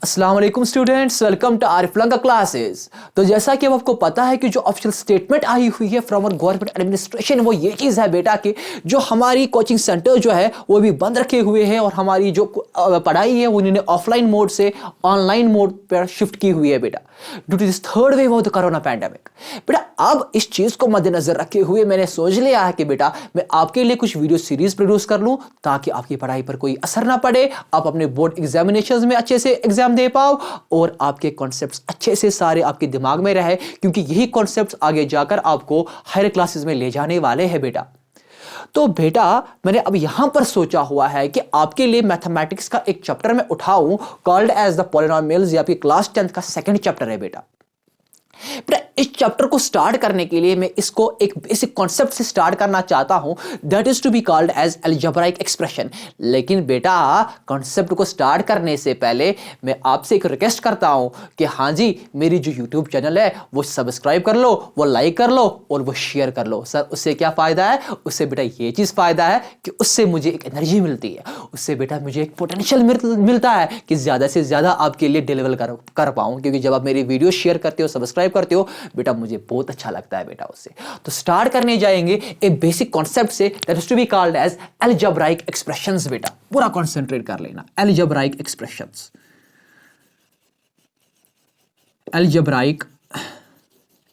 अस्सलाम वालेकुम students, welcome to Arif Lanka classes. तो जैसा कि अब आपको पता है कि जो ऑफिशियल स्टेटमेंट आई हुई है फ्रॉम गवर्नमेंट एडमिनिस्ट्रेशन, वो ये चीज़ है बेटा कि जो हमारी कोचिंग सेंटर जो है वो भी बंद रखे हुए हैं और हमारी जो पढ़ाई है वो इन्होंने ऑफलाइन मोड से ऑनलाइन मोड पर शिफ्ट की हुई है बेटा, due to this third wave of the corona pandemic. बेटा अब इस चीज़ को मद्देनजर रखे हुए मैंने सोच लिया है कि बेटा मैं आपके लिए कुछ वीडियो सीरीज प्रोड्यूस कर लूँ ताकि आपकी पढ़ाई पर कोई असर ना पड़े, आप अपने बोर्ड एग्जामिनेशंस में अच्छे से एग्जाम दे पाओ और आपके कॉन्सेप्ट्स अच्छे से सारे आपके दिमाग में रहे, क्योंकि यही कॉन्सेप्ट्स आगे जाकर आपको हायर क्लासेस में ले जाने वाले हैं बेटा। तो बेटा मैंने अब यहां पर सोचा हुआ है कि आपके लिए मैथमेटिक्स का एक चैप्टर मैं उठाऊं कॉल्ड एज द पॉलिनोमियल्स, या आपकी क्लास 10th का सेकंड चैप्टर है बेटा। इस चैप्टर को स्टार्ट करने के लिए मैं इसको एक बेसिक कॉन्सेप्ट से स्टार्ट करना चाहता हूं, that is to be called as algebraic expression. लेकिन बेटा कॉन्सेप्ट को स्टार्ट करने से पहले मैं आपसे एक रिक्वेस्ट करता हूं कि हाँ जी, मेरी जो यूट्यूब चैनल है वो सब्सक्राइब कर लो, वो लाइक कर लो और वो शेयर कर लो। सर उससे क्या फायदा है? उससे बेटा ये चीज फायदा है कि उससे मुझे एक एनर्जी मिलती है, उससे बेटा मुझे एक पोटेंशियल मिलता है कि ज्यादा से ज्यादा आपके लिए डिलीवर कर पाऊं, क्योंकि जब आप मेरी वीडियो शेयर करते हो, सब्सक्राइब करते हो बेटा, मुझे बहुत अच्छा लगता है बेटा उससे। तो स्टार्ट करने जाएंगे एक बेसिक कॉन्सेप्ट से, that is to be called as algebraic expressions बेटा। पूरा कंसंट्रेट कर लेना, अलजेब्राइक एक्सप्रेशंस, अलजेब्राइक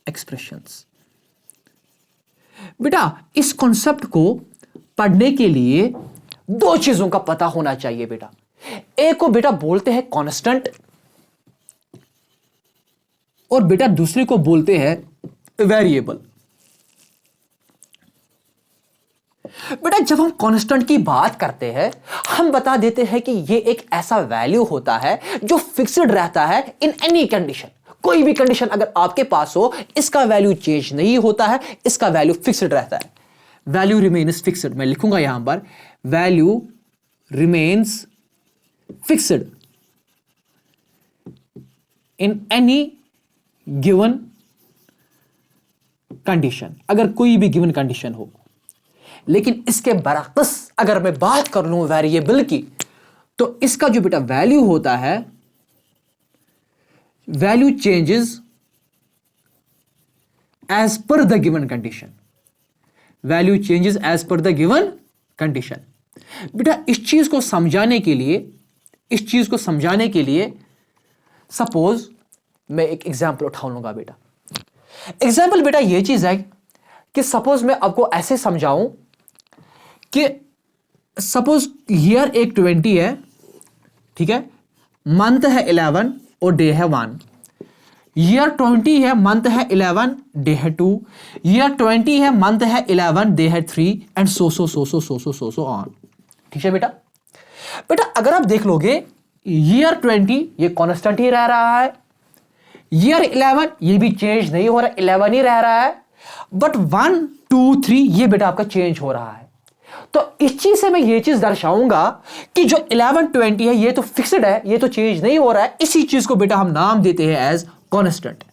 एक्सप्रेशंस। बेटा इस कॉन्सेप्ट को पढ़ने के लिए दो चीजों का पता होना चाहिए बेटा। एक को बेटा बोलते हैं कांस्टेंट और बेटा दूसरे को बोलते हैं वेरिएबल। बेटा जब हम कांस्टेंट की बात करते हैं हम बता देते हैं कि ये एक ऐसा वैल्यू होता है जो फिक्स्ड रहता है इन एनी कंडीशन। कोई भी कंडीशन अगर आपके पास हो, इसका वैल्यू चेंज नहीं होता है, इसका वैल्यू फिक्स्ड रहता है। वैल्यू रिमेन्स फिक्स्ड, मैं लिखूंगा यहां पर value remains fixed in any given condition, अगर कोई भी गिवन कंडीशन हो। लेकिन इसके बरअक्स अगर मैं बात कर लूं वेरिएबल की, तो इसका जो बेटा वैल्यू होता है, value changes as per the given condition, value changes as per the given condition. बेटा इस चीज को समझाने के लिए सपोज मैं एक एग्जाम्पल उठा लूंगा बेटा। एग्जाम्पल बेटा ये चीज है कि सपोज मैं आपको ऐसे समझाऊं कि सपोज ईयर एक 20 है, ठीक है, मंथ है 11 और डे है 1। ईयर 20 है, मंथ है 11, डे है 2। ईयर 20 है, मंथ है 11, डे है 3 एंड सो ऑन। ठीक है बेटा। बेटा अगर आप देख लोगे ईयर 20 ये कांस्टेंट ही रह रहा है, ईयर 11 ये भी चेंज नहीं हो रहा, 11 ही रह रहा है, बट 1 2 3 ये बेटा आपका चेंज हो रहा है। तो इस चीज से मैं ये चीज दर्शाऊंगा कि जो 11 20 है ये तो फिक्स्ड है, ये तो चेंज नहीं हो रहा है। इसी चीज को बेटा हम नाम देते हैं एज कांस्टेंट,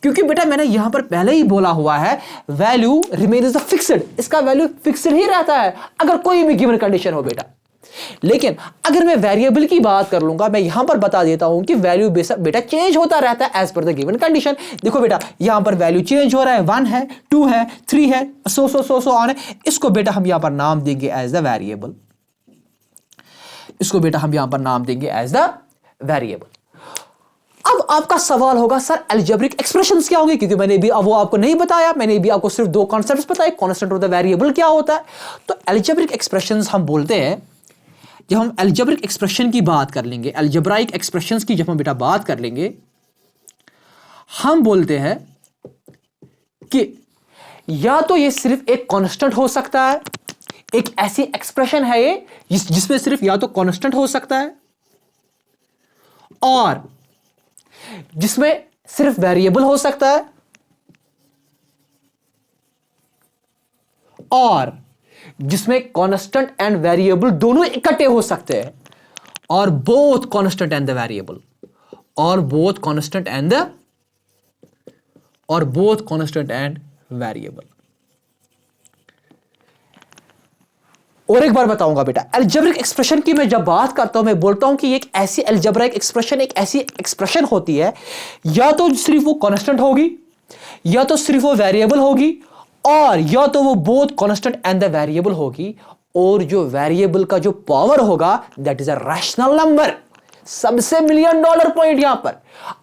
क्योंकि बेटा मैंने यहां पर पहले ही बोला हुआ है वैल्यू रिमेन्स फिक्स्ड, इसका वैल्यू फिक्स्ड ही रहता है अगर कोई भी गिवन कंडीशन हो बेटा। लेकिन अगर मैं वेरिएबल की बात कर लूंगा, मैं यहां पर बता देता हूं कि वैल्यू बेटा चेंज होता रहता है as per the given condition. देखो बेटा यहां पर वैल्यू चेंज हो रहा है, 1 है, 2 है, 3 है, सो ऑन है। इसको बेटा हम यहां पर नाम देंगे एज द वेरिएबल, इसको बेटा हम यहां पर नाम देंगे एज द वेरिएबल। अब आपका सवाल होगा सर अलजेब्रिक एक्सप्रेशंस क्या होंगे, क्योंकि मैंने भी वो आपको नहीं बताया, मैंने भी आपको सिर्फ दो कॉन्सेप्ट्स बताए, कांस्टेंट और द वेरिएबल क्या होता है। तो अलजेब्रिक एक्सप्रेशंस हम बोलते हैं, जब हम अलजेब्रिक एक्सप्रेशन की बात कर लेंगे, अलजेब्राइक एक्सप्रेशंस की जब हम बेटा बात कर लेंगे, हम बोलते हैं कि या तो ये सिर्फ एक कांस्टेंट हो सकता है, एक ऐसी एक्सप्रेशन है ये जिसमें सिर्फ या तो कांस्टेंट हो सकता है और जिसमें सिर्फ वेरिएबल हो सकता है, और जिसमें कांस्टेंट एंड वेरिएबल दोनों इकट्ठे हो सकते हैं, और both constant and the variable, और बोथ कांस्टेंट एंड वेरिएबल। और एक बार बताऊंगा बेटा, अलजेब्रिक एक्सप्रेशन की मैं जब बात करता हूं मैं बोलता हूं कि एक ऐसी अलजेब्रिक एक्सप्रेशन एक ऐसी एक्सप्रेशन होती है या तो सिर्फ वो कांस्टेंट होगी, या तो सिर्फ वो वेरिएबल होगी, और या तो वो both constant and the variable होगी, और जो वेरिएबल का जो पावर होगा that is a rational number. सबसे मिलियन डॉलर पॉइंट यहां पर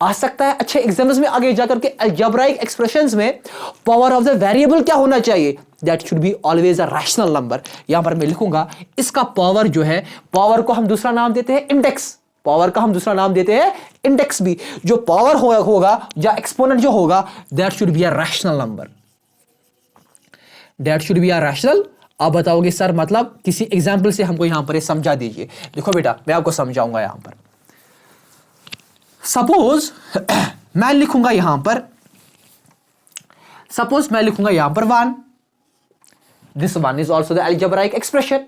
आ सकता है अच्छे एग्जाम्स में आगे जाकर के अलजेब्रिक एक्सप्रेशंस में पावर ऑफ द वेरिएबल क्या होना चाहिए, that should be always a rational number. यहां पर मैं लिखूंगा इसका पावर जो है, पावर को हम दूसरा नाम देते हैं इंडेक्स, पावर का हम दूसरा नाम देते हैं इंडेक्स भी। जो पावर होगा या एक्सपोनेंट जो होगा that should be a rational number, that should be a rational. आप बताओगे सर मतलब किसी एग्जाम्पल से हमको यहां पर समझा दीजिए। देखो बेटा मैं आपको समझाऊंगा यहां पर। सपोज मैं लिखूंगा यहां पर, सपोज मैं लिखूंगा यहां पर 1, this 1 is also the algebraic expression.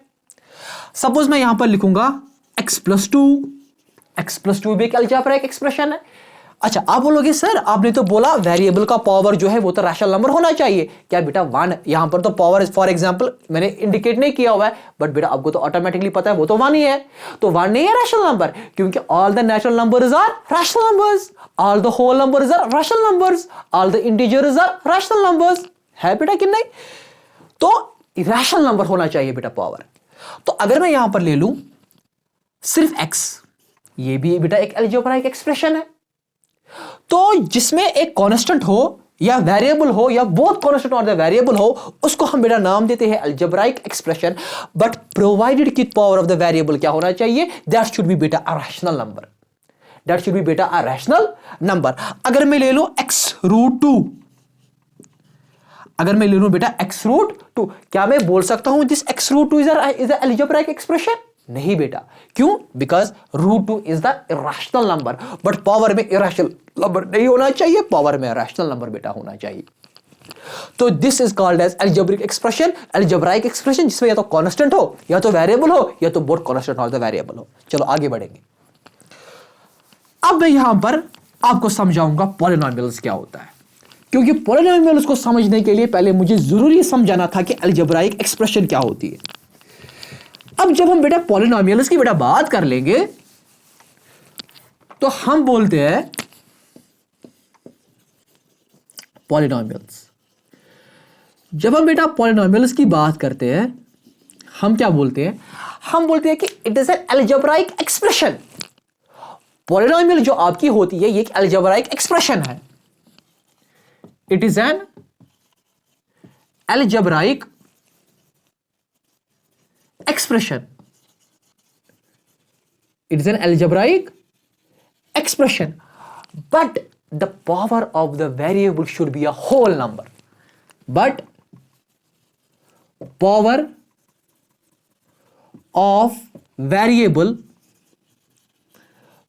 Suppose मैं यहां पर लिखूंगा x प्लस 2 भी एक अलजेब्रिक एक्सप्रेशन है। अच्छा आप बोलोगे सर आपने तो बोला वेरिएबल का पावर जो है वो तो रैशनल नंबर होना चाहिए, क्या बेटा 1 यहां पर तो पावर फॉर एग्जांपल मैंने इंडिकेट नहीं किया हुआ है, बट बेटा आपको तो ऑटोमेटिकली पता है वो तो 1 ही है, तो 1 नहीं है रैशनल नंबर, क्योंकि all the natural numbers are rational numbers, all the whole numbers are rational numbers, all the integers are rational numbers, है बेटा कि नहीं? तो रैशनल नंबर होना चाहिए बेटा पावर। तो अगर मैं यहां पर ले लूं सिर्फ x, ये भी बेटा एक अलजेब्रिक एक्सप्रेशन है। तो जिसमें एक कांस्टेंट हो या वेरिएबल हो या बोथ कांस्टेंट और द वेरिएबल हो, उसको हम बेटा नाम देते हैं अलजेब्रिक एक्सप्रेशन, बट प्रोवाइडेड कि पावर ऑफ द वेरिएबल क्या होना चाहिए, दैट शुड बी बेटा a rational number, that should be बेटा अ रैशनल नंबर। अगर मैं ले लूं x√2, अगर मैं ले लूं बेटा x√2, क्या मैं बोल सकता हूं this x√2 is a algebraic expression? नहीं बेटा, क्यों? Because √2 is the irrational number, but power में इरेशनल नंबर नहीं होना चाहिए, पावर में रैशनल नंबर बेटा होना चाहिए। तो this is called as algebraic expression, algebraic expression जिसमें या तो कांस्टेंट हो या तो वेरिएबल हो या तो बोथ कांस्टेंट और द वेरिएबल हो। चलो आगे बढ़ेंगे। अब मैं यहां पर आपको समझाऊंगा पॉलिनोमियल्स क्या होता है, क्योंकि पॉलिनोमियल्स को समझने के लिए पहले मुझे जरूरी समझाना था कि अलजेब्रिक एक्सप्रेशन क्या होती है। अब जब हम बेटा पॉलिनोमियल्स की बेटा बात कर लेंगे तो हम बोलते हैं पॉलिनोमियल्स। जब हम बेटा पॉलिनोमियल्स की बात करते हैं हम क्या बोलते हैं? हम बोलते हैं कि it is an algebraic expression. Polynomial जो आपकी होती है ये एक अलजेब्रिक एक्सप्रेशन है, it is an algebraic expression, it is an algebraic expression, but the power of the variable should be a whole number, but power of variable,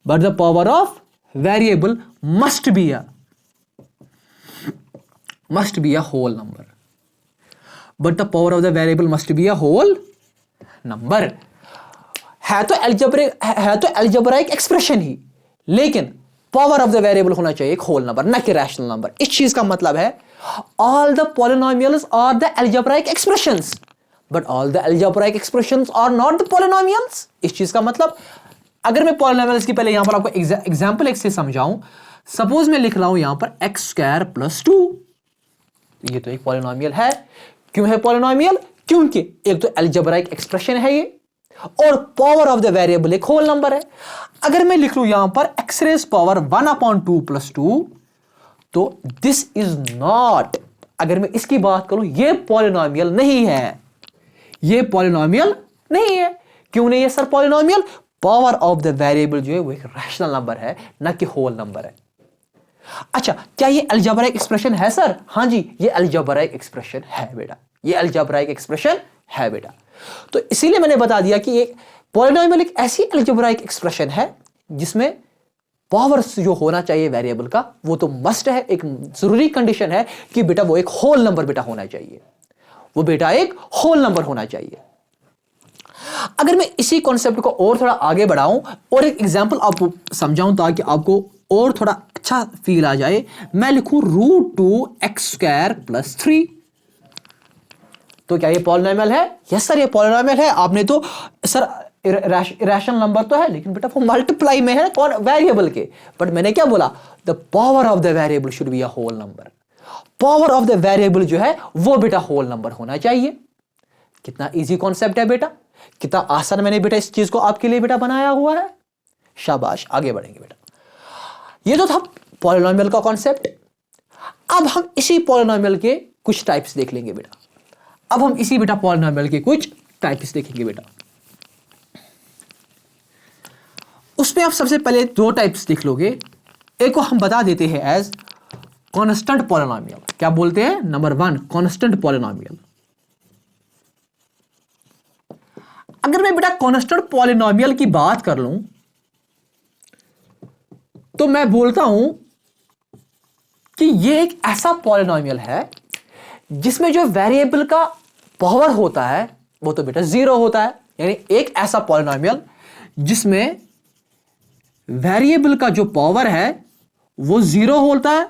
but the power of variable must be a whole number, but the power of the variable must be a whole number. है तो algebraic expression ही, लेकिन power of the variable होना चाहिए एक whole number, ना कि rational number. इस चीज का मतलब है all the polynomials are the algebraic expressions, but all the algebraic expressions are not the polynomials. इस चीज का मतलब अगर मैं पॉलिनोमियल्स की पहले यहां पर आपको एग्जांपल एक से समझाऊं, सपोज मैं लिख रहा हूं यहां पर x² + 2, ये तो एक पॉलिनोमियल है। क्यों है पॉलिनोमियल? क्योंकि एक तो अलजेब्रिक एक्सप्रेशन है ये, और पावर ऑफ द वेरिएबल एक होल नंबर है। अगर मैं लिख लूं यहां पर x⁻² + 2, तो दिस इज नॉट, अगर मैं इसकी बात करूं ये पॉलिनोमियल नहीं है, ये पॉलिनोमियल नहीं है। क्यों नहीं है sir polynomial? Power of the variable जो है वो एक रैशनल नंबर है, ना कि होल नंबर है। अच्छा क्या ये अलजेब्रिक एक्सप्रेशन है सर? हां जी ये अलजेब्रिक एक्सप्रेशन है बेटा, ये अलजेब्रिक एक्सप्रेशन है बेटा। तो इसीलिए मैंने बता दिया कि ये पॉलिनोमियल एक ऐसी अलजेब्रिक एक्सप्रेशन है जिसमें पावर जो होना चाहिए वेरिएबल का वो तो मस्ट है, एक जरूरी कंडीशन है कि बेटा वो एक होल नंबर बेटा होना चाहिए, वो बेटा एक होल नंबर होना चाहिए। अगर मैं इसी कॉन्सेप्ट को और थोड़ा आगे बढ़ाऊं और एक एग्जांपल आपको समझाऊं ताकि आपको और थोड़ा अच्छा फील आ जाए, मैं लिखूं √2 x² + 3। तो क्या ये पॉलिनोमियल है? यस सर, ये पॉलिनोमियल है। आपने तो सर रैशनल नंबर तो है, लेकिन बेटा वो मल्टीप्लाई में है कौन? वेरिएबल के। बट मैंने क्या बोला? The power of the variable should be a whole number. Power of the variable जो है वो बेटा होल नंबर होना चाहिए। कितना इजी कॉन्सेप्ट है बेटा, कितना आसान मैंने बेटा इस चीज को आपके लिए बेटा बनाया हुआ है। शाबाश, आगे बढ़ेंगे बेटा। ये तो था पॉलिनोमियल का कॉन्सेप्ट। अब हम इसी पॉलिनोमियल के कुछ टाइप्स देख लेंगे बेटा। अब हम इसी बेटा पॉलिनोमियल के कुछ टाइप्स देखेंगे बेटा। उसमें आप सबसे पहले दो टाइप्स देख लोगे। एक को हम बता देते हैं एज कांस्टेंट पॉलिनोमियल। क्या बोलते हैं? Number 1 constant polynomial. अगर मैं बेटा कांस्टेंट पॉलिनोमियल की बात कर लूं तो मैं बोलता हूं कि ये एक ऐसा पॉलिनोमियल है जिसमें जो वेरिएबल का पावर होता है वो तो बेटा 0 होता है। यानी एक ऐसा पॉलिनोमियल जिसमें वेरिएबल का जो पावर है वो 0 होता है,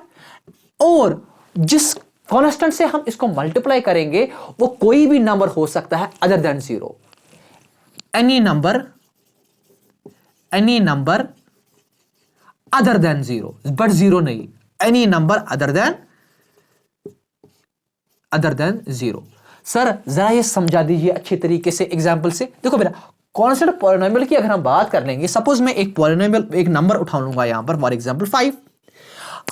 और जिस कांस्टेंट से हम इसको मल्टीप्लाई करेंगे वो कोई भी नंबर हो सकता है other than 0। Any number other than 0, but 0 नहीं। Any number other than 0। Sir जरा ये समझा दीजिए अच्छे तरीके से एग्जांपल से। देखो बेटा, कांस्टेंट पॉलिनोमियल की अगर हम बात कर लेंगे, सपोज मैं एक पॉलिनोमियल, एक नंबर उठा लूंगा यहां पर, फॉर एग्जांपल 5।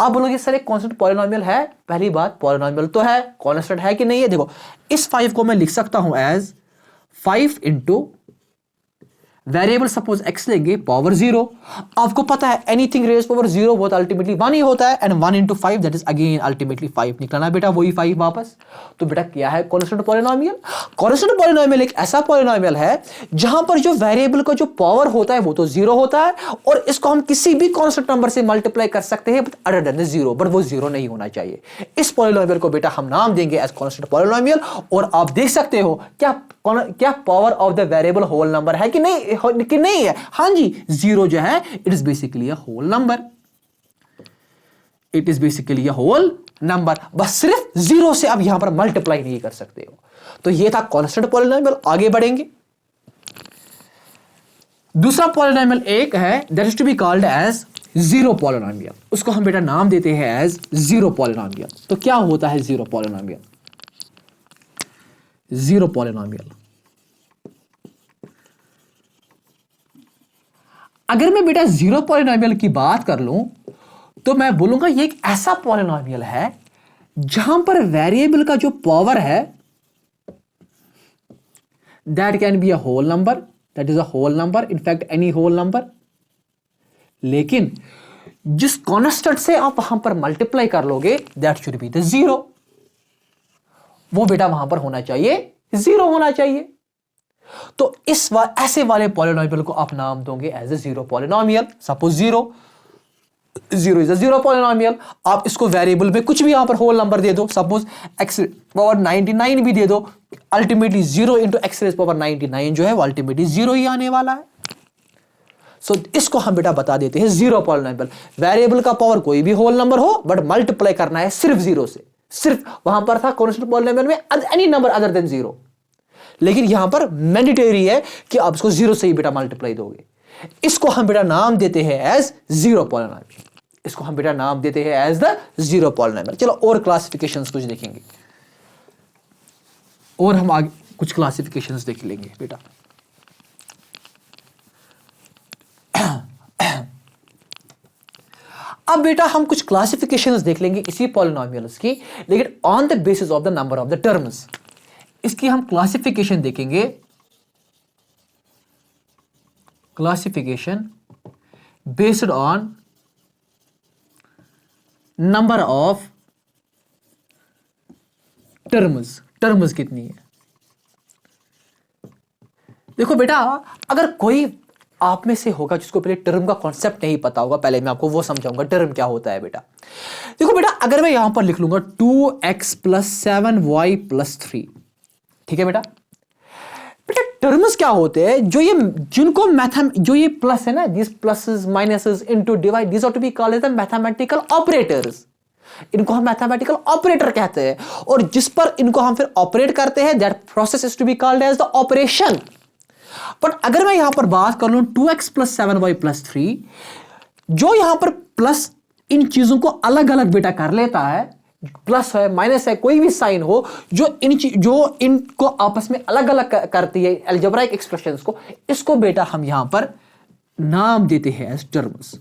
आप बोलोगे सर एक कांस्टेंट पॉलिनोमियल है। पहली बात, पॉलिनोमियल तो है, कांस्टेंट है कि नहीं है? देखो, इस 5 को मैं लिख सकता हूं as 5 into variable suppose x लेंगे, पावर 0। आपको पता है एनीथिंग रेज पावर 0 वो तो अल्टीमेटली 1 ही होता है, and 1 into 5 that is again ultimately 5 निकलना बेटा, वही 5 वापस। तो बेटा क्या है कांस्टेंट पॉलिनोमियल? कांस्टेंट पॉलिनोमियल एक ऐसा पॉलिनोमियल है जहां पर जो वेरिएबल का जो पावर होता है वो तो 0 होता है, और इसको हम किसी भी कांस्टेंट नंबर से मल्टीप्लाई कर सकते हैं अदर देन 0, बट वो 0 नहीं होना चाहिए। इस पॉलिनोमियल को बेटा हम नाम देंगे एज कांस्टेंट पॉलिनोमियल। और आप देख सकते हो क्या power of the variable whole number है कि नहीं है? हां जी, 0 जो है it is basically a whole number. It is basically a whole number. बस सिर्फ 0 से आप यहां पर मल्टीप्लाई नहीं कर सकते हो। तो ये था कांस्टेंट पॉलिनोमियल। आगे बढ़ेंगे। दूसरा पॉलिनोमियल एक है that is to be called as zero polynomial. उसको हम बेटा नाम देते हैं एज जीरो पॉलिनोमियल। तो क्या होता है जीरो पॉलिनोमियल? जीरो पॉलिनोमियल, अगर मैं बेटा जीरो पॉलिनोमियल की बात कर लूं तो मैं बोलूंगा ये एक ऐसा पॉलिनोमियल है जहां पर वेरिएबल का जो पावर है that can be a whole number, that is a whole number, in fact any whole number, लेकिन जिस कांस्टेंट से आप वहां पर मल्टीप्लाई कर लोगे दैट शुड बी द 0। वो बेटा वहां पर होना चाहिए 0 होना चाहिए। तो ऐसे वाले पॉलिनोमियल को आप नाम दोगे as a zero polynomial. Suppose zero is a zero polynomial. आप इसको वेरिएबल में कुछ भी यहां पर होल नंबर दे दो, सपोज x पावर 99 भी दे दो, ultimately 0 into X raise power 99 जो है वो अल्टीमेटली 0 ही आने वाला है। सो इसको हम बेटा बता देते हैं जीरो पॉलिनोमियल। वेरिएबल का पावर कोई भी होल नंबर हो बट मल्टीप्लाई करना है सिर्फ 0 से। सिर्फ वहां पर था कांस्टेंट पॉलिनोमियल में एनी नंबर अदर देन 0, लेकिन यहां पर मैंडेटरी है कि आप इसको 0 से ही बेटा मल्टीप्लाई दोगे। इसको हम बेटा नाम देते हैं एज जीरो पॉलिनोमियल। इसको हम बेटा नाम देते हैं एज द जीरो पॉलिनोमियल। चलो और क्लासिफिकेशंस कुछ देखेंगे, और हम आगे कुछ क्लासिफिकेशंस देख लेंगे बेटा। अब बेटा हम कुछ क्लासिफिकेशंस देख लेंगे इसी पॉलिनोमियल्स की, लेकिन on the basis of the number of the terms. इसकी हम क्लासिफिकेशन देखेंगे, classification based on number of terms. Terms कितनी है? देखो बेटा, अगर कोई आप में से होगा जिसको पहले टर्म का कॉन्सेप्ट नहीं पता होगा, पहले मैं आपको वो समझाऊंगा टर्म क्या होता है बेटा। देखो बेटा, अगर मैं यहां पर लिख लूंगा 2x प्लस 7y प्लस 3, ठीक है बेटा। बेटा टर्म्स क्या होते हैं? जो ये प्लस है ना, this pluses minuses into divide, this are to be called as the mathematical operators. इनको हम मैथमेटिकल ऑपरेटर कहते हैं, और जिस पर इनको हम फिर ऑपरेट करते हैं, that process is to be called as the operation. But अगर मैं यहां पर बात कर लूं 2x प्लस 7y प्लस 3, जो यहां पर प्लस इन चीजों को अलग अलग बेटा कर लेता है, प्लस है माइनस है कोई भी साइन हो, जो इनको आपस में अलग अलग करती है अलजेब्राइक एक्सप्रेशंस को, इसको बेटा हम यहां पर नाम देते हैं एज टर्म्स।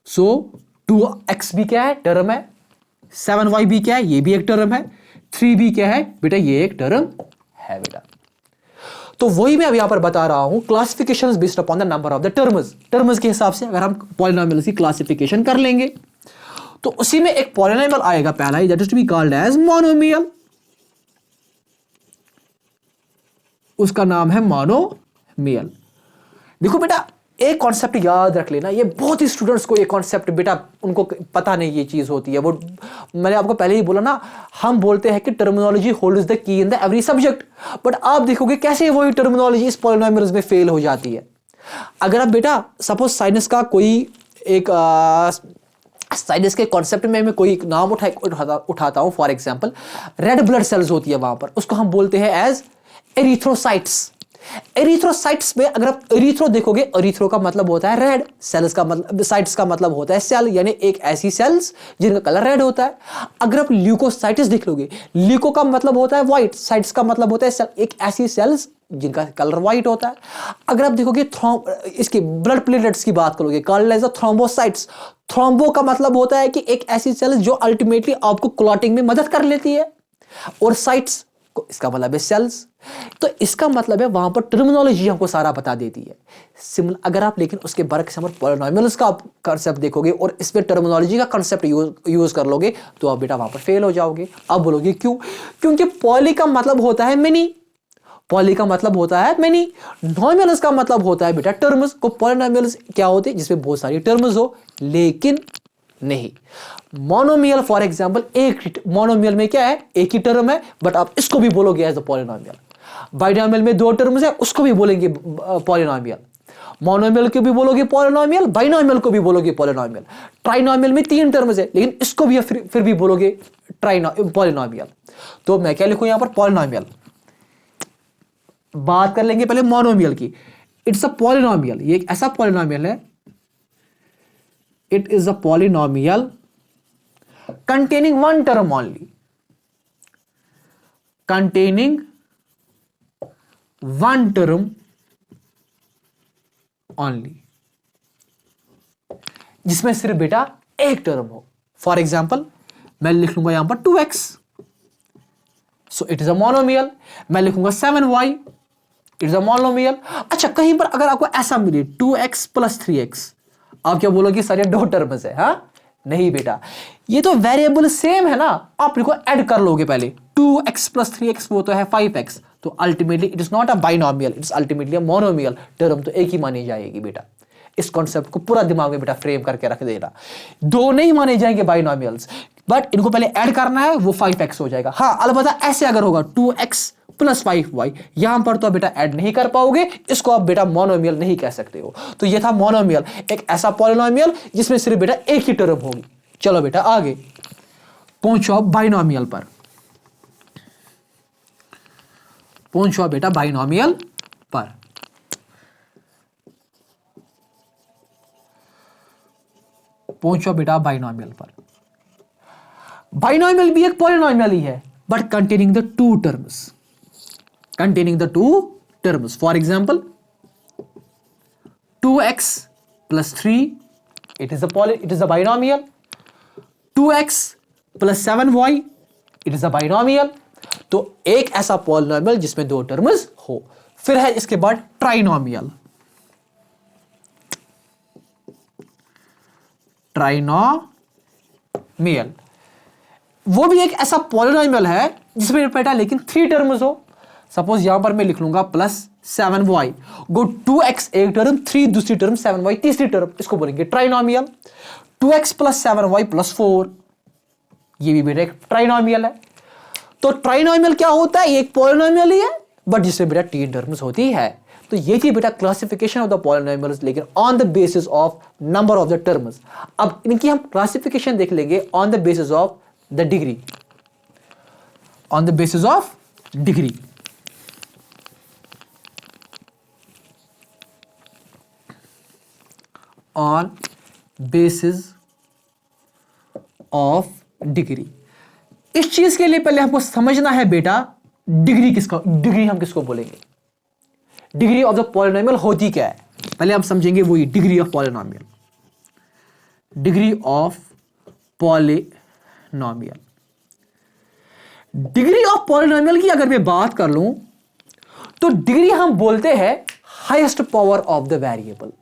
सो 2x भी क्या है, टर्म है, 7y भी क्या है, ये भी एक टर्म है, 3 भी क्या है बेटा, ये एक टर्म है बेटा। तो वही मैं अब यहां पर बता रहा हूं, classification based upon the number of the terms. Terms के हिसाब से अगर हम पॉलिनोमियल्स की क्लासिफिकेशन कर लेंगे तो उसी में एक पॉलिनोमियल आएगा पहला ही, that is to be called as monomial. उसका नाम है मोनोमियल। देखो बेटा एक कॉन्सेप्ट याद रख लेना, ये बहुत ही स्टूडेंट्स को ये कॉन्सेप्ट बेटा उनको पता नहीं ये चीज होती है। वो मैंने आपको पहले ही बोला ना, हम बोलते हैं कि terminology holds the key in the every subject, but आप देखोगे कैसे वही टर्मिनोलॉजी इस पॉलिनोमियल्स में फेल हो जाती है। अगर आप बेटा सपोज साइंस का कोई एक साइंस के कॉन्सेप्ट में मैं कोई नाम उठाता हूं, for example red blood cells होती है वहां पर, उसको हम बोलते हैं एज एरिथ्रोसाइट्स। एरिथ्रोसाइट्स में अगर आप एरिथ्रो देखोगे, एरिथ्रो का मतलब होता है रेड, सेल्स का मतलब, साइट्स का मतलब होता है सेल, यानी एक ऐसी सेल्स जिनका कलर रेड होता है। अगर आप ल्यूकोसाइटिस देख लोगे, ल्यूको का मतलब होता है व्हाइट, साइट्स का मतलब होता है सेल, एक ऐसी सेल्स जिनका कलर व्हाइट होता है। अगर आप देखोगे इसकी ब्लड प्लेटलेट्स की बात करोगे, कॉल्ड एज थ्रोम्बोसाइट्स। थ्रोम्बो का मतलब होता है कि एक ऐसी सेल्स जो अल्टीमेटली आपको क्लॉटिंग में मदद कर लेती है, और साइट्स इसका मतलब है सेल्स। तो इसका मतलब है वहां पर टर्मिनोलॉजी हमको सारा बता देती है। सिमिलर अगर आप लेकिन उसके बरक्स पॉलिनोमियल्स का कंसेप्ट देखोगे और इसमें टर्मिनोलॉजी का कंसेप्ट यूज कर लोगे तो आप बेटा वहां पर फेल हो जाओगे। आप बोलोगे क्यों? क्योंकि पॉली का मतलब होता है मेनी, पॉली का मतलब होता है मेनी, नॉमिनल्स का मतलब होता है बेटा टर्म्स। को पॉलिनोमियल्स क्या होते हैं? जिसमें बहुत सारी टर्म्स हो, लेकिन नहीं मोनोमियल। फॉर एग्जांपल एक मोनोमियल में क्या है? एक ही टर्म है, बट आप इसको भी बोलोगे एज अ पॉलिनोमियल। बाइनोमियल में 2 टर्म्स है, उसको भी बोलेंगे पॉलिनोमियल। मोनोमियल को भी बोलोगे पॉलिनोमियल, बाइनोमियल को भी बोलोगे पॉलिनोमियल। ट्राइनोमियल में 3 टर्म्स है, लेकिन इसको भी फिर भी बोलोगे पॉलिनोमियल। तो मैं क्या लिखूं यहां पर? पॉलिनोमियल। बात कर लेंगे पहले मोनोमियल की। इट्स अ पॉलिनोमियल, ये एक ऐसा पॉलिनोमियल है, it is a polynomial containing one term only, containing one term only, जिसमें सिर्फ बेटा एक टर्म हो। फॉर एग्जाम्पल मैं लिख लूंगा यहां पर 2x, so it is a monomial. मैं लिखूंगा 7y, it is a monomial. अच्छा, कहीं पर अगर आपको ऐसा मिले 2x प्लस 3x, आप क्या बोलोगे? सर ये 2 टर्म्स है। हाँ नहीं बेटा, ये तो वेरिएबल सेम है ना, आप इनको ऐड कर लोगे पहले। 2x प्लस 3x वो तो है 5x, तो ultimately it is not a binomial, it is ultimately a monomial. Term तो एक ही मानी जाएगी बेटा। इस कॉन्सेप्ट को पूरा दिमाग में बेटा फ्रेम करके रख देना। 2 नहीं माने जाएंगे बाइनोमियल्स, बट इनको पहले ऐड करना है, वो 5x हो जाएगा। हाँ अलबत्ता ऐसे अगर होगा 2x प्लस 5y, यहां पर तो बेटा ऐड नहीं कर पाओगे, इसको आप बेटा मोनोमियल नहीं कह सकते हो। तो ये था मोनोमियल, एक ऐसा पॉलिनोमियल जिसमें सिर्फ बेटा एक ही टर्म होगी। चलो बेटा आगे पहुंचो आप बाइनोमियल पर, पहुंचो बेटा बाइनोमियल पर। पहुंचो बेटा बाइनोमियल पर। बाइनोमियल भी एक पॉलिनोमियल ही है, but containing the 2 terms, containing the 2 terms. For example 2x plus 3, it is a binomial. 2x plus 7y, it is a binomial. तो एक ऐसा पॉलिनोमियल जिसमें 2 टर्म्स हो। फिर है इसके बाद ट्राइनोमियल। ट्राइनोमियल वो भी एक ऐसा पॉलिनोमियल है जिसमें बेटा लेकिन 3 टर्म्स हो। सपोज यहां पर मैं लिख लूंगा प्लस 7y, गो 2x एक टर्म, 3 दूसरी टर्म, 7y तीसरी टर्म, इसको बोलेंगे trinomial. 2x plus 7y plus 4, ये भी बेटा एक ट्राइनोमियल है। तो ट्राइनोमियल क्या होता है? ये एक पॉलिनोमियल ही है, बट जिसमें बेटा 3 टर्म्स होती है। तो ये थी बेटा क्लासिफिकेशन ऑफ द पॉलिनोमियल्स, लेकिन on the basis of number of the terms. अब इनकी हम क्लासिफिकेशन देख लेंगे on the basis of the degree, on the basis of degree. On basis of degree. इस चीज के लिए पहले हमको समझना है बेटा डिग्री किसका, डिग्री हम किसको बोलेंगे, डिग्री ऑफ द पॉलिनोमियल होती क्या है, पहले हम समझेंगे वही degree of polynomial. Degree of polynomial, degree of polynomial की अगर मैं बात कर लूं तो डिग्री हम बोलते हैं highest power of the variable.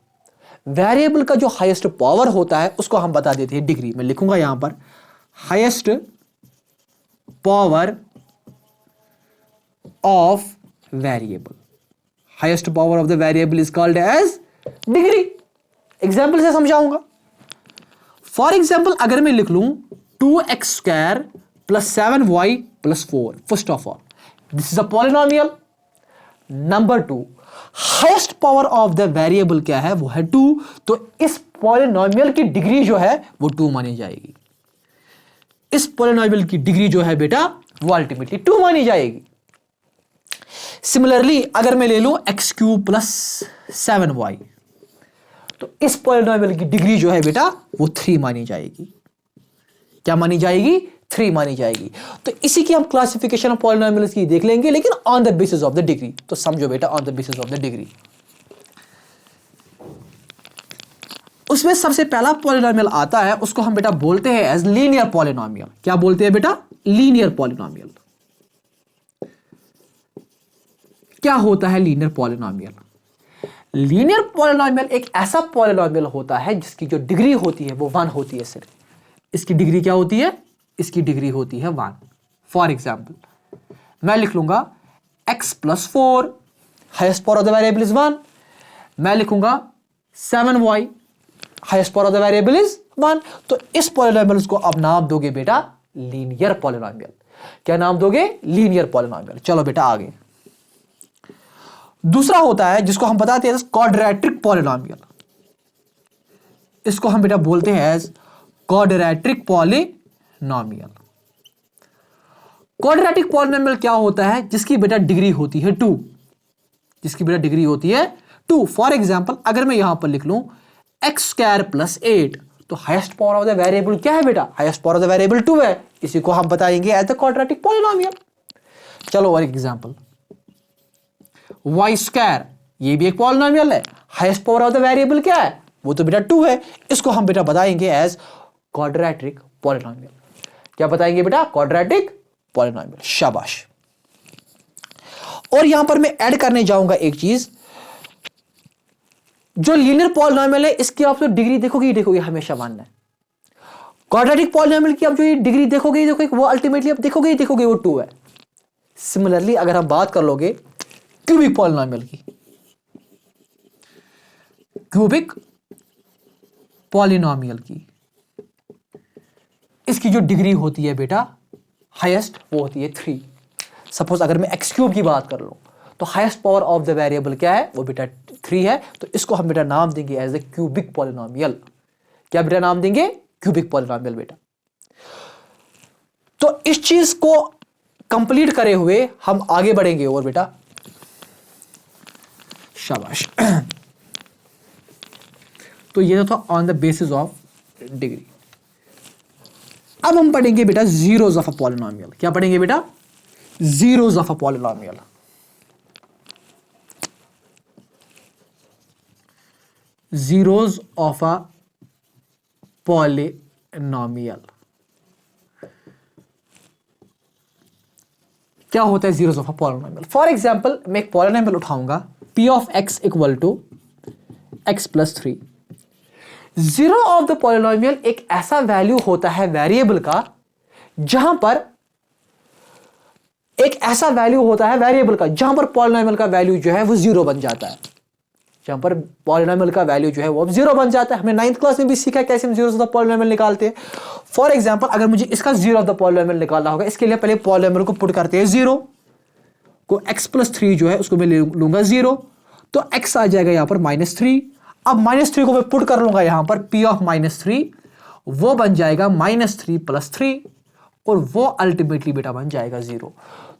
Variable का जो हाईएस्ट पावर होता है उसको हम बता देते हैं डिग्री। मैं लिखूंगा यहां पर highest power of variable, highest power of the variable is called as degree. Example से समझाऊंगा। फॉर एग्जाम्पल अगर मैं लिख लूं 2x² + 7y + 4, first of all this is a polynomial. Number 2, highest power of the variable क्या है, वो है 2, तो इस पॉलिनोमियल की डिग्री जो है वो 2 मानी जाएगी। इस पॉलिनोमियल की डिग्री जो है बेटा वो अल्टीमेटली 2 मानी जाएगी। सिमिलरली अगर मैं ले लूं x³ + 7y, तो इस पॉलिनोमियल की डिग्री जो है बेटा वो 3 मानी जाएगी। क्या मानी जाएगी, 3 मानी जाएगी। तो इसी की हम क्लासिफिकेशन ऑफ पॉलिनोमियल्स की देख लेंगे, लेकिन on the basis of the degree. तो समझो बेटा on the basis of the degree. उसमें सबसे पहला पॉलिनोमियल आता है, उसको हम बेटा बोलते हैं एज लीनियर पॉलिनोमियल। क्या बोलते हैं बेटा, लीनियर पॉलिनोमियल। क्या होता है लीनियर पॉलिनोमियल? लीनियर पॉलिनोमियल एक ऐसा पॉलिनोमियल होता है जिसकी जो डिग्री होती है वो 1 होती है सिर्फ। इसकी डिग्री क्या होती है, इसकी डिग्री होती है 1। फॉर एग्जाम्पल मैं लिख लूंगा x + 4, highest power of the variable is 1। मैं लिखूंगा 7y, highest power of the variable is 1। तो इस पॉलिनोमियल को अब नाम दोगे बेटा लीनियर पॉलिनोमियल। क्या नाम दोगे, लीनियर पॉलिनोमियल। चलो बेटा आगे। दूसरा होता है जिसको हम बताते हैं क्वाड्रेटिक पॉलिनोमियल। इसको हम बेटा बोलते हैं as quadratic polynomial. Quadratic polynomial क्या होता है, जिसकी बेटा डिग्री होती है 2, जिसकी बेटा डिग्री होती है 2। फॉर एग्जांपल अगर मैं यहां पर लिख लूं x² + 8, तो highest power of the variable क्या है बेटा, highest power of the variable 2 है। इसी को हम बताएंगे एज द क्वाड्रेटिक पॉलिनोमियल। चलो और एग्जांपल y², ये भी एक पॉलिनोमियल है। Highest power of the variable क्या है, वो तो बेटा 2 है। इसको हम बेटा बताएंगे एज क्वाड्रेटिक पॉलिनोमियल। क्या बताएंगे बेटा, क्वाड्रेटिक पॉलिनोमियल। शाबाश। और यहां पर मैं ऐड करने जाऊंगा एक चीज, जो लीनियर पॉलिनोमियल है इसकी आप तो डिग्री देखोगे हमेशा मानना है। क्वाड्रेटिक पॉलिनोमियल की आप जो ये डिग्री देखोगे वो अल्टीमेटली आप देखोगे वो 2 है। सिमिलरली अगर हम बात कर लोगे क्यूबिक पॉलिनोमियल की, क्यूबिक पॉलिनोमियल की, इसकी जो डिग्री होती है बेटा हाईएस्ट वो होती है 3। सपोज अगर मैं x³ की बात कर लूं तो highest power of the variable क्या है, वो बेटा 3 है। तो इसको हम बेटा नाम देंगे एज ए क्यूबिक पॉलिनोमियल। क्या बेटा नाम देंगे, क्यूबिक पॉलिनोमियल बेटा। तो इस चीज को कंप्लीट करे हुए हम आगे बढ़ेंगे और बेटा। शाबाश। तो ये था on the basis of degree. अब हम पढ़ेंगे बेटा जीरोज ऑफ अ पॉलिनोमियल। क्या पढ़ेंगे बेटा, zeros of a polynomial. Zeros of a polynomial क्या होता है, zeros of a polynomial. For example मैं एक पॉलिनोमियल उठाऊंगा p of x = x + 3। Zero of the polynomial एक ऐसा वैल्यू होता है वेरिएबल का, जहां पर एक ऐसा वैल्यू होता है वेरिएबल का जहां पर पॉलिनोमियल का वैल्यू जो है वो 0 बन जाता है। जहां पर पॉलिनोमियल का वैल्यू जो है वो 0 बन जाता है। हमने 9th क्लास में भी सीखा कैसे हम जीरोज ऑफ द पॉलिनोमियल निकालते हैं। फॉर एग्जांपल अगर मुझे इसका जीरो ऑफ द पॉलिनोमियल निकालना होगा, इसके लिए पहले पॉलिनोमियल को पुट करते हैं 0 को, x + 3 जो है उसको मैं ले लूंगा 0, तो x आ जाएगा यहां पर -3। अब -3 को मैं पुट कर लूंगा यहां पर p ऑफ -3, वो बन जाएगा -3 + 3 और वो अल्टीमेटली बेटा बन जाएगा 0।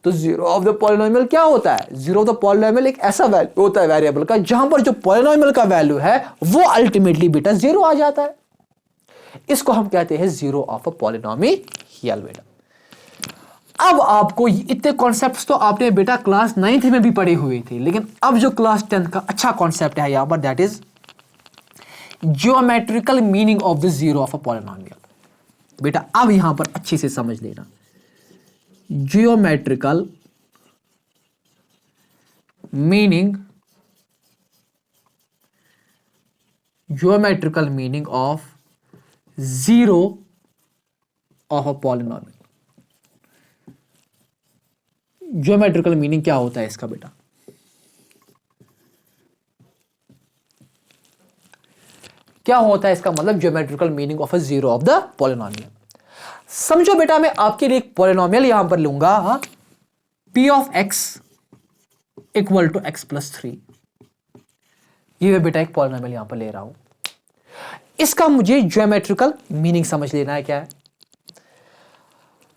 तो जीरो ऑफ द पॉलिनोमियल क्या होता है? जीरो ऑफ द पॉलिनोमियल एक ऐसा वैल्यू होता है वेरिएबल का जहां पर जो पॉलिनोमियल का वैल्यू है वो अल्टीमेटली बेटा 0 आ जाता है। इसको हम कहते हैं जीरो ऑफ अ पॉलिनोमियल बेटा। अब आपको इतने कॉन्सेप्ट्स तो आपने बेटा क्लास 9th में भी पढ़े हुए थे, लेकिन अब जो क्लास 10th का अच्छा कॉन्सेप्ट है यहां पर, that is geometrical meaning of the zero of a polynomial. बेटा अब यहां पर अच्छे से समझ लेना, geometrical meaning of zero of a polynomial. Geometrical meaning क्या होता है इसका बेटा? क्या होता है इसका मतलब geometrical meaning of a zero of the polynomial? समझो बेटा, मैं आपके लिए एक पॉलिनोमियल यहां पर लूंगा, p of x equal to x + 3। ये मैं बेटा एक पॉलिनोमियल यहां पर ले रहा हूं। इसका मुझे ज्योमेट्रिकल मीनिंग समझ लेना है क्या है।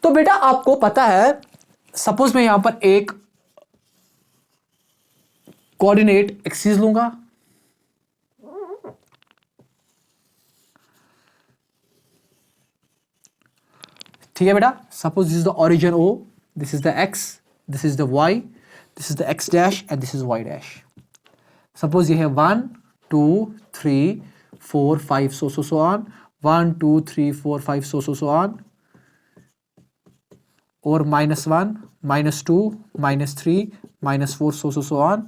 तो बेटा आपको पता है, सपोज मैं यहां पर एक कोऑर्डिनेट एक्सिस लूंगा, ठीक है बेटा। Suppose this is the origin O, this is the x, this is the y, this is the x dash and this is y dash. Suppose ये है 1 2 3 4 5 सो ऑन, 1 2 3 4 5 सो ऑन, और -1 -2 -3 -4 so on,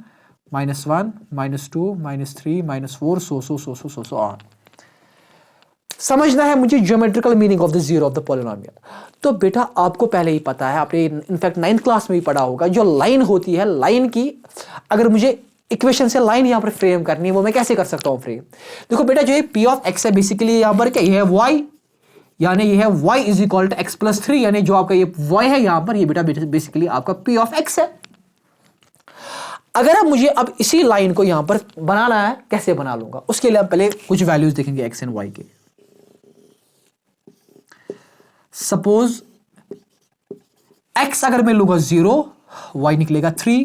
-1 -2 -3 -4 so on. समझना है मुझे geometrical meaning of the zero of the polynomial. तो बेटा आपको पहले ही पता है, आपने इनफैक्ट 9th क्लास में भी पढ़ा होगा, जो लाइन होती है, लाइन की अगर मुझे इक्वेशन से लाइन यहां पर फ्रेम करनी है, वो मैं कैसे कर सकता हूं फ्रेम? देखो बेटा, जो ये p ऑफ x है बेसिकली यहां पर क्या, ये है y, यानी ये है y is equal to x + 3, यानी जो आपका ये y है यहां पर, ये बेटा बेसिकली आपका p ऑफ x है। अगर अब मुझे अब इसी लाइन को यहां पर बनाना है, कैसे बना लूंगा? उसके लिए हम पहले कुछ वैल्यूज देखेंगे x एंड y के। सपोज x अगर मैं लूंगा 0, y निकलेगा 3,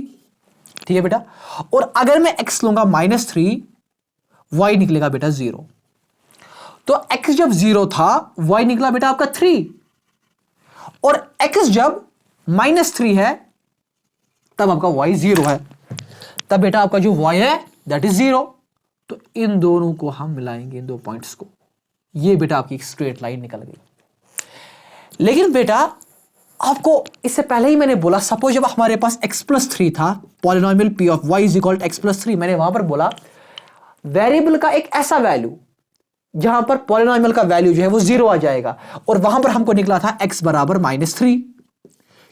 ठीक है बेटा। और अगर मैं x लूंगा -3, y निकलेगा बेटा 0। तो x जब 0 था, y निकला बेटा आपका 3, और x जब -3 है तब आपका y 0 है, तब बेटा आपका जो y है दैट इज 0। तो इन दोनों को हम मिलाएंगे, इन दो पॉइंट्स को, ये बेटा आपकी एक स्ट्रेट लाइन निकल गई। लेकिन बेटा आपको इससे पहले ही मैंने बोला, सपोज जब हमारे पास x + 3 था, polynomial p of y is equal to x + 3, मैंने वहां पर बोला वेरिएबल का एक ऐसा वैल्यू जहां पर पॉलिनोमियल का वैल्यू जो है वो 0 आ जाएगा, और वहां पर हमको निकला था x बराबर -3,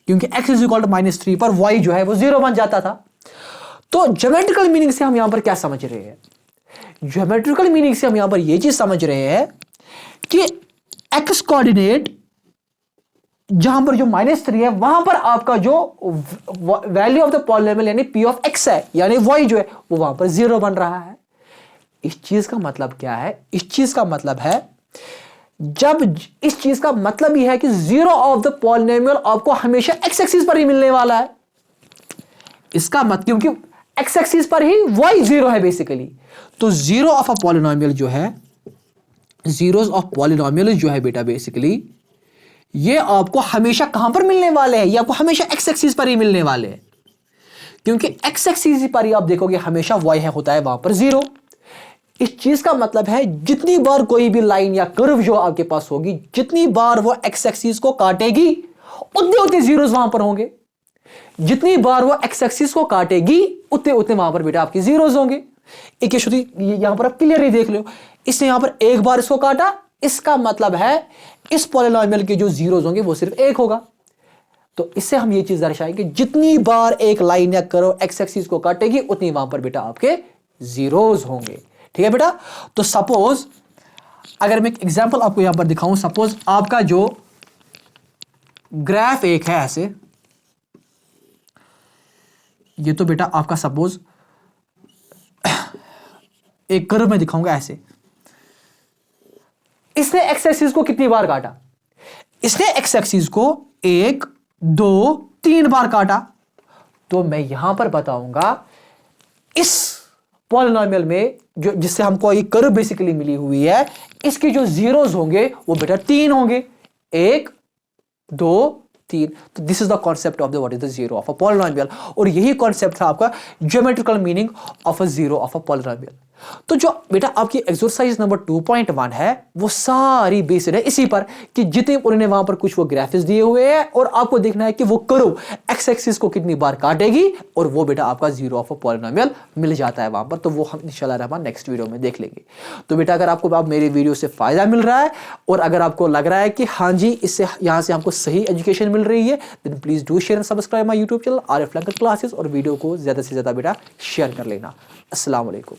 क्योंकि x इज इक्वल टू -3 पर y जो है वो 0 बन जाता था। तो ज्योमेट्रिकल मीनिंग से हम यहां पर क्या समझ रहे हैं? ज्योमेट्रिकल मीनिंग से हम यहां पर यह चीज समझ रहे हैं कि x कोऑर्डिनेट जहां पर जो -3 है, वहां पर आपका जो वैल्यू ऑफ द पॉलिनोमियल यानी p ऑफ x है, यानी y जो है वो वहां पर 0 बन रहा है। इस चीज का मतलब क्या है? इस चीज का मतलब है, जब इस चीज का मतलब यह है कि जीरो ऑफ द पॉलिनोमियल आपको हमेशा x एक्सिस पर ही मिलने वाला है। इसका मतलब, क्योंकि x एक्सिस पर ही y 0 है बेसिकली, तो जीरो ऑफ अ पॉलिनोमियल जो है, जीरोस ऑफ पॉलिनोमियल जो है बेटा बेसिकली ये आपको हमेशा कहां पर मिलने वाले हैं? ये आपको हमेशा x एक्सिस पर ही मिलने वाले हैं, क्योंकि x एक्सिस पर ही आप देखोगे हमेशा y है होता है वहां पर 0। इस चीज का मतलब है जितनी बार कोई भी लाइन या कर्व जो आपके पास होगी, जितनी बार वो x एक्सिस को काटेगी उतने उतने जीरोस वहां पर होंगे। जितनी बार वो x एक्सिस को काटेगी उतने उतने वहां पर बेटा आपके जीरोस होंगे। एक यहां पर आप क्लियरली देख लो, इसने यहां पर एक बार इसको काटा, इसका मतलब है इस पॉलिनोमियल के जो जीरोस होंगे वो सिर्फ 1 होगा। तो इससे हम ये चीज दर्शाएंगे, जितनी बार एक लाइन या कर्व x एक्सिस को काटेगी उतनी वहां पर बेटा आपके जीरोस होंगे। ठीक है बेटा। तो सपोज अगर मैं एक एग्जांपल आपको यहां पर दिखाऊं, सपोज आपका जो ग्राफ एक है ऐसे, ये तो बेटा आपका सपोज एक कर्व में दिखाऊंगा ऐसे। इसने एक्स एक्सिस को कितनी बार काटा? इसने एक्स एक्सिस को 1 2 3 बार काटा। तो मैं यहां पर बताऊंगा इस पॉलिनॉमियल में जो जिससे हमको ये कर्व बेसिकली मिली हुई है, इसके जो जीरोस होंगे वो बेटा 3 होंगे, 1 2 3। तो this is the concept of the what is the zero of a polynomial, और यही कॉन्सेप्ट था आपका geometrical meaning of a zero of a polynomial. तो जो बेटा आपकी एक्सरसाइज नंबर 2.1 है वो सारी बेस्ड है इसी पर कि जितने उन्होंने वहां पर कुछ वो ग्राफिक्स दिए हुए हैं और आपको देखना है कि वो कर्व एक्स एक्सिस को कितनी बार काटेगी और वो बेटा आपका जीरो ऑफ अ पॉलिनॉमियल मिल जाता है वहां पर। तो वो हम इंशाल्लाह रहमान नेक्स्ट वीडियो में देख लेंगे। तो बेटा अगर आपको आप मेरे वीडियो से फायदा मिल रहा है और अगर आपको लग रहा है कि हाँ जी इससे यहाँ से हमको सही एजुकेशन मिल रही है, then please do share and subscribe my YouTube channel Arif Lanka classes, और वीडियो को ज्यादा से ज्यादा बेटा शेयर कर लेना। अस्सलाम वालेकुम।